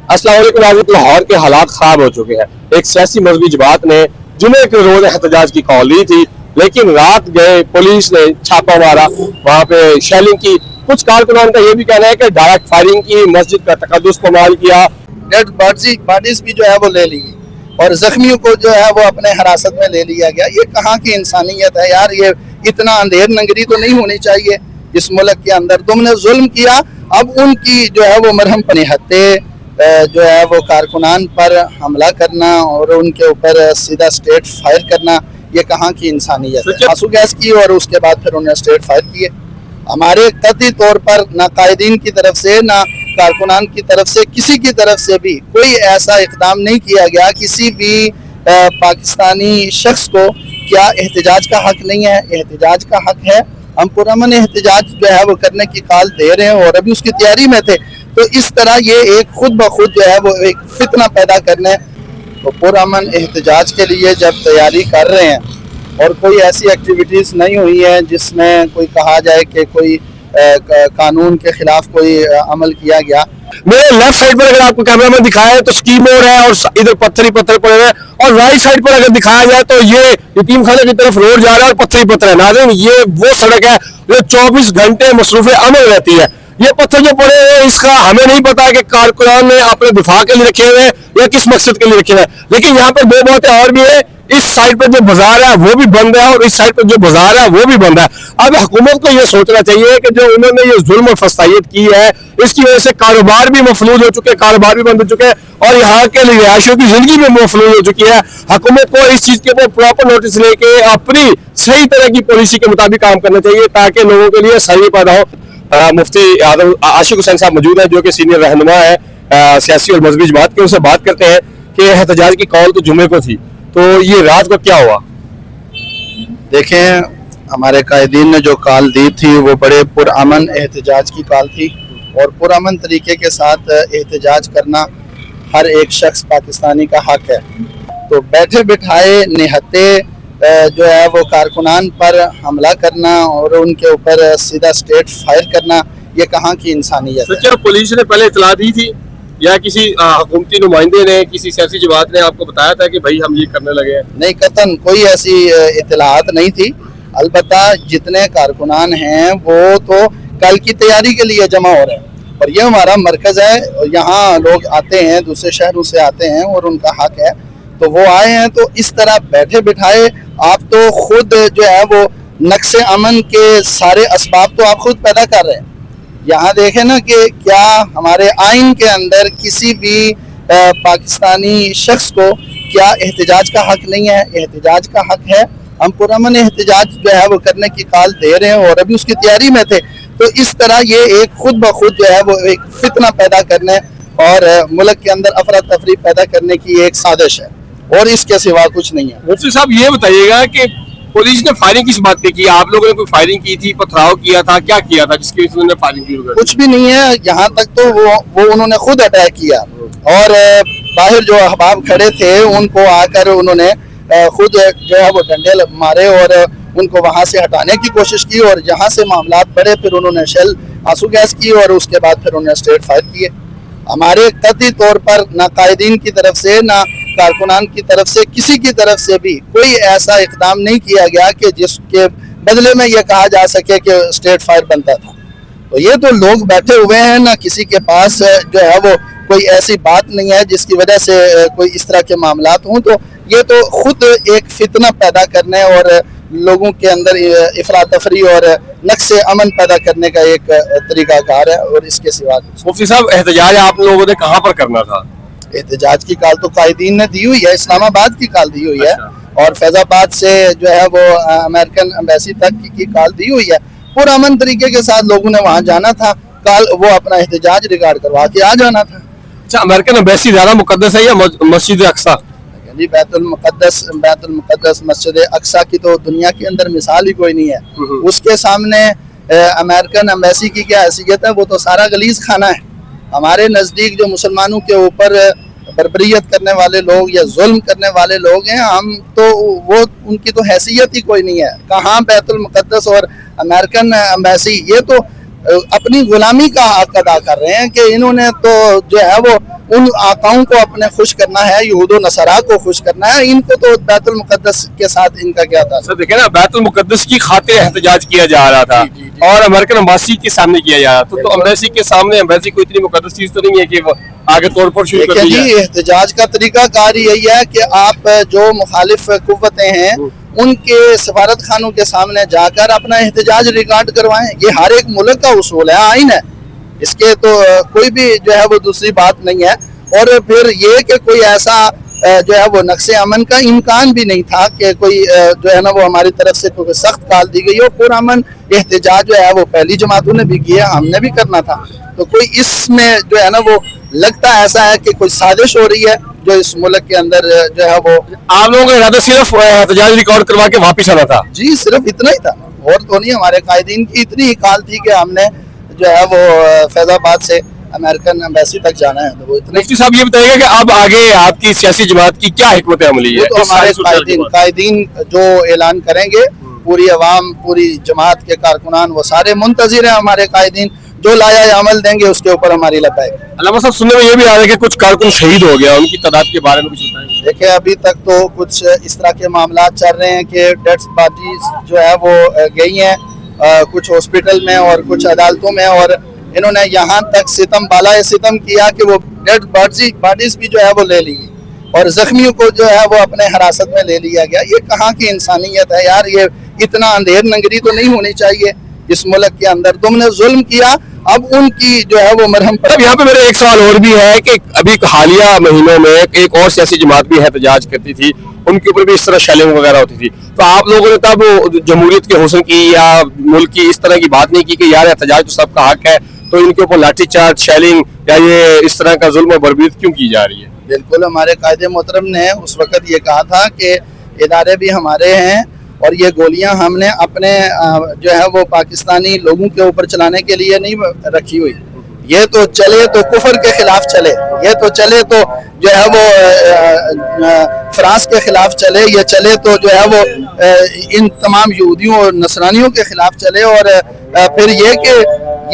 अस्सलाम वालेकुम नाज़रीन, लाहौर के हालात खराब हो चुके हैं। एक सियासी मजहबी जमात ने जुमे के रोज एहतजाज की कॉल दी थी, लेकिन रात गए पुलिस ने छापा मारा, वहाँ पे शेलिंग की। कुछ कारकुनान का ये भी कहना है कि डायरेक्ट फायरिंग की, मस्जिद का तकद्दुस इस्तेमाल किया। डेड बॉडीज भी जो है वो ले ली और जख्मियों को जो है वो अपने हिरासत में ले लिया गया। ये कहाँ की इंसानियत है यार, ये इतना अंधेर नंगरी तो नहीं होनी चाहिए इस मुल्क के अंदर। तुमने जुल्म किया, अब उनकी जो है वो मरहम निहत्ते जो है वो कारकुनान पर हमला करना और उनके ऊपर सीधा स्ट्रेट फायर करना, ये कहाँ की इंसानियत है। आंसू गैस की और उसके बाद फिर उन्हें स्ट्रेट फायर किए। हमारे कतई तौर पर ना कायदीन की तरफ से ना कारकुनान की तरफ से किसी की तरफ से भी कोई ऐसा इक़दाम नहीं किया गया। किसी भी पाकिस्तानी शख्स को क्या एहतजाज का हक नहीं है? एहतजाज का हक है। हम पुरअमन एहतजाज जो है वो करने की कॉल दे रहे हैं और अभी उसकी तैयारी में थे। तो इस तरह ये एक खुद ब खुद जो है वो एक फितना पैदा करने, तो पुरअमन एहतजाज के लिए जब तैयारी कर रहे हैं और कोई ऐसी एक्टिविटीज़ नहीं हुई है जिसमें कोई कहा जाए कि कोई कानून के खिलाफ कोई अमल किया गया। मेरे लेफ्ट साइड पर अगर आपको कैमरा में दिखाया है तो स्कीम हो रहा है और इधर पत्थर ही पत्थर पड़े हुए हैं, और राइट साइड पर अगर दिखाया जाए तो ये यतीम खाने की तरफ रोड जा रहा है और पत्थर ही पत्थर है। नाज़रीन, ये वो सड़क है जो 24 घंटे मसरूफ अमल रहती है। ये पत्थर जो पड़े हुए हैं, इसका हमें नहीं पता कि कारकुनान ने अपने दिफा के लिए रखे हुए हैं या किस मकसद के लिए रखे हुए हैं। लेकिन यहाँ पर दो बातें और भी है। इस साइड पर जो बाजार है वो भी बंद है और इस साइड पर जो बाजार है वो भी बंद है। अब हुकूमत को ये सोचना चाहिए कि जो उन्होंने ये जुल्म और फसायत की है, इसकी वजह से कारोबार भी मफलूज हो चुके हैं, कारोबार भी बंद हो चुके हैं और यहाँ के रिहायशियों की जिंदगी भी मफलूज हो चुकी है। हुकूमत को इस चीज के ऊपर प्रॉपर नोटिस लेके अपनी सही तरह की पॉलिसी के मुताबिक काम करना चाहिए ताकि लोगों के लिए सही पैदा हो। मुफ्ती आशिक हुसैन साहब मौजूद है जो कि सीनियर रहनुमा है सियासी और मजहबी जमात के। उनसे बात करते हैं कि एहतजाज की कॉल तो जुमे को थी, तो ये रात को क्या हुआ? देखें, हमारे कायदीन ने जो कॉल दी थी वो बड़े पुरअमन एहतजाज की कॉल थी और पुरअमन तरीके के साथ एहतजाज करना हर एक शख्स पाकिस्तानी का हक है। तो बैठे बिठाए निहत्ते जो है वो कारकुनान पर हमला करना और उनके ऊपर सीधा स्ट्रेट फायर करना, ये कहाँ की इंसानियत है। क्या पुलिस ने पहले इतला दी थी या किसी हुकूमती नुमाइंदे ने, किसी सियासी जमात ने आपको बताया था कि भाई हम ये करने लगे हैं? नहीं, कतन कोई ऐसी इतलात नहीं थी। अलबत्ता जितने कारकुनान हैं वो तो कल की तैयारी के लिए जमा हो रहे हैं और ये हमारा मरकज़ है और यहाँ लोग आते हैं, दूसरे शहरों से आते हैं और उनका हक है, तो वो आए हैं। तो इस तरह बैठे बिठाए आप तो खुद जो है वो नक्शे अमन के सारे असबाब तो आप खुद पैदा कर रहे हैं। यहाँ देखें ना कि क्या हमारे आइन के अंदर किसी भी पाकिस्तानी शख्स को क्या एहतजाज का हक नहीं है? एहतजाज का हक है। हम पुरअमन एहतजाज जो है वो करने की कॉल दे रहे हैं और अभी उसकी तैयारी में थे। तो इस तरह ये एक खुद ब खुद जो है वो एक फितना पैदा करने और मुल्क के अंदर अफरा तफरी पैदा करने की एक साजिश है और इसके सिवा कुछ नहीं है। मुफ्ती साहब, ये बताइएगा कि पुलिस ने फायरिंग किस बात पे की? आप लोगों ने कोई फायरिंग की थी, पथराव किया था, क्या किया था जिसकी वजह से उन्होंने फायरिंग की? कुछ भी नहीं है। यहाँ तक तो वो उन्होंने खुद अटैक किया और बाहर जो अहबाब खड़े थे उनको आकर उन्होंने खुद जो है वो डंडे मारे और उनको वहाँ से हटाने की कोशिश की और जहाँ से मामलात बढ़े फिर उन्होंने शेल आंसू गैस की और उसके बाद फिर उन्होंने स्ट्रेट फायर किए। हमारे कतई तौर पर ना कायदीन की तरफ से ना कारकुनान की तरफ से किसी की तरफ से भी कोई ऐसा इक़दाम नहीं किया गया कि जिसके बदले में ये कहा जा सके कि स्ट्रेट फायर बनता था। तो ये तो लोग बैठे हुए हैं ना, किसी के पास जो है वो कोई ऐसी बात नहीं है जिसकी वजह से कोई इस तरह के मामलात हों। तो ये तो खुद एक फितना पैदा करने और लोगों के अंदर इफरा तफरी और नक्शे अमन पैदा करने का एक तरीकाकार है और इसके सिवा। मुफ्ती साहब, एहतजाज आप लोगों ने कहाँ पर करना था? एहतजाज की कॉल तो कायदीन ने दी हुई है, इस्लामाबाद की कॉल दी हुई है और फैजाबाद से जो है वो अमेरिकन एम्बेसी तक की कॉल दी हुई है। पुरअमन तरीके के साथ लोगों ने वहाँ जाना था, कल वो अपना एहतजाज रिकॉर्ड करवा के आ जाना था। अच्छा, अमेरिकन एम्बेसी ज्यादा मुकद्दस है या मस्जिद अक्सा? जी, बैतुल मुक़द्दस मस्जिद अक्सा की तो दुनिया के अंदर मिसाल ही कोई नहीं है। उसके सामने अमेरिकन एम्बेसी की क्या हैसियत है? वो तो सारा गलीज खाना है। हमारे नज़दीक जो मुसलमानों के ऊपर बर्बरियत करने वाले लोग या जुल्म करने वाले लोग हैं, हम तो वो उनकी तो हैसियत ही कोई नहीं है। कहाँ बैतुल मुक़द्दस और अमेरिकन एम्बेसी? ये तो अपनी गुलामी का हक अदा कर रहे हैं कि इन्होंने तो जो है वो उन आकाओं को अपने खुश करना है, यहूद व नसरा को खुश करना है, इनको तो बैतुल मुकद्दस के साथ इनका क्या था। सर देखे ना, बैतुल मुकद्दस की खातिर एहतजाज किया जा रहा था जी। और अमेरिकन एम्बेसी के सामने किया जा रहा था। तो एम्बेसी के सामने, एम्बेसी को इतनी मुकद्दस चीज तो नहीं है कि वो आगे तौर पर शुरू कर देखिए दी जी, जाए। एहतजाज का तरीका कार यही है कि आप जो मुखालिफ कुव्वतें हैं उनके सफारत खानों के सामने जाकर अपना एहतजाज रिकॉर्ड करवाएं। ये हर एक मुल्क का उसूल है, आइन है, इसके तो कोई भी जो है वो दूसरी बात नहीं है। और फिर ये कि कोई ऐसा जो है वो नक्शे अमन का इम्कान भी नहीं था कि कोई जो है ना वो हमारी तरफ से कोई सख्त काल दी गई हो। पुरअमन एहतजाज जो है वो पहली जमातों ने भी किया, हमने भी करना था। तो कोई इसमें जो है ना वो लगता ऐसा है कि कोई साजिश हो रही है जो इस मुल्क के अंदर जो है वो। आप लोगों का इरादा सिर्फ एहतजाज रिकॉर्ड करवा के वापिस आना था? जी, सिर्फ इतना ही था और तो नहीं। हमारे कायदीन की इतनी ही काल थी कि हमने जो है वो फैजाबाद से अमेरिकन एम्बेसी तक जाना है, तो वो इतने। मुफ्ती साहब ये बताइएगा कि अब आगे आपकी सियासी जमात की क्या हिकमत अमली है? तो हमारे कायदीन जो ऐलान करेंगे, पूरी अवाम, पूरी जमात के कारकुनान वो सारे मुंतजिर हैं। हमारे कायदीन जो लाया अमल देंगे उसके ऊपर हमारी लबैक। अल्लामा साहब, सुनने में ये भी आ रहा है कि कुछ कारकुन शहीद हो गया, उनकी तादाद के बारे में कुछ बताएं। देखिए, अभी तक तो कुछ इस तरह के मामला चल रहे हैं कि डेड बॉडीज जो है वो गई हैं, कुछ हॉस्पिटल में और कुछ अदालतों में, और इन्होंने यहाँ तक सितम बालाए सितम किया कि वो डेड बॉडीज भी जो है वो ले ली और जख्मियों को जो है वो अपने हिरासत में ले लिया गया। ये कहाँ की इंसानियत है यार? ये इतना अंधेर नंगरी तो नहीं होनी चाहिए इस मुल्क के अंदर। तुमने जुल्म किया, अब उनकी जो है वो मरहम पर। यहाँ पे मेरा एक सवाल और भी है कि अभी हालिया महीनों में एक और सियासी जमात भी एहतजाज करती थी, उनके ऊपर भी इस तरह शेलिंग वगैरह होती थी, तो आप लोगों ने तब जमहूरियत के हुस्न की या मुल्क की इस तरह की बात नहीं की कि यार एहतजाज तो सबका हक है, तो इनके ऊपर लाठीचार्ज, शेलिंग या ये इस तरह का जुल्म और बर्बरीत क्यों की जा रही है? बिल्कुल, हमारे कायदे मोहतरम ने उस वक्त ये कहा था कि इदारे भी हमारे हैं और ये गोलियां हमने अपने जो है वो पाकिस्तानी लोगों के ऊपर चलाने के लिए नहीं रखी हुई। ये तो चले तो कुफर के खिलाफ चले, ये तो चले तो जो है वो फ्रांस के खिलाफ चले, ये चले तो जो है वो इन तमाम यहूदियों और नसरानियों के खिलाफ चले। और फिर ये कि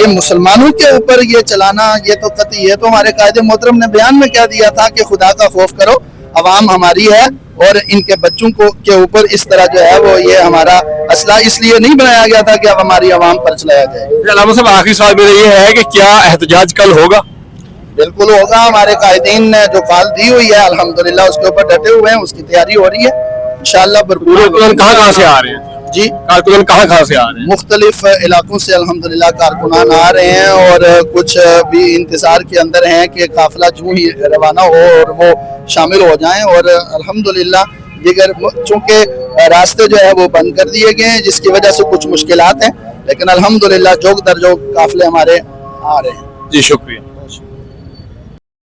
ये मुसलमानों के ऊपर ये चलाना, ये तो कतई, ये तो हमारे कायदे मोहतरम ने बयान में क्या दिया था कि खुदा का खौफ करो, अवाम हमारी है और इनके बच्चों को के ऊपर इस तरह जो है वो ये हमारा असला इसलिए नहीं बनाया गया था कि अब हमारी अवाम पर चलाया जाए। अल्लामा साहब, आखिरी सवाल मेरा ये है कि क्या एहतजाज कल होगा? बिल्कुल होगा। हमारे कायदीन ने जो काल दी हुई है अल्हम्दुलिल्लाह उसके ऊपर डटे हुए हैं, उसकी तैयारी हो रही है इंशाअल्लाह भरपूर। कहाँ से आ रहे हैं जी? कारकुनान कहाँ से आ रहे हैं? मुख्तलिफ इलाकों से अल्हम्दुलिल्लाह कारकुनान आ रहे हैं और कुछ भी इंतजार के अंदर हैं कि काफिला जो ही रवाना हो और वो शामिल हो जाएं। और अल्हम्दुलिल्लाह दिगर चूँकि रास्ते जो है वो बंद कर दिए गए हैं जिसकी वजह से कुछ मुश्किलात हैं, लेकिन अल्हम्दुलिल्लाह जोग दर जोग काफिले हमारे आ रहे हैं। जी शुक्रिया।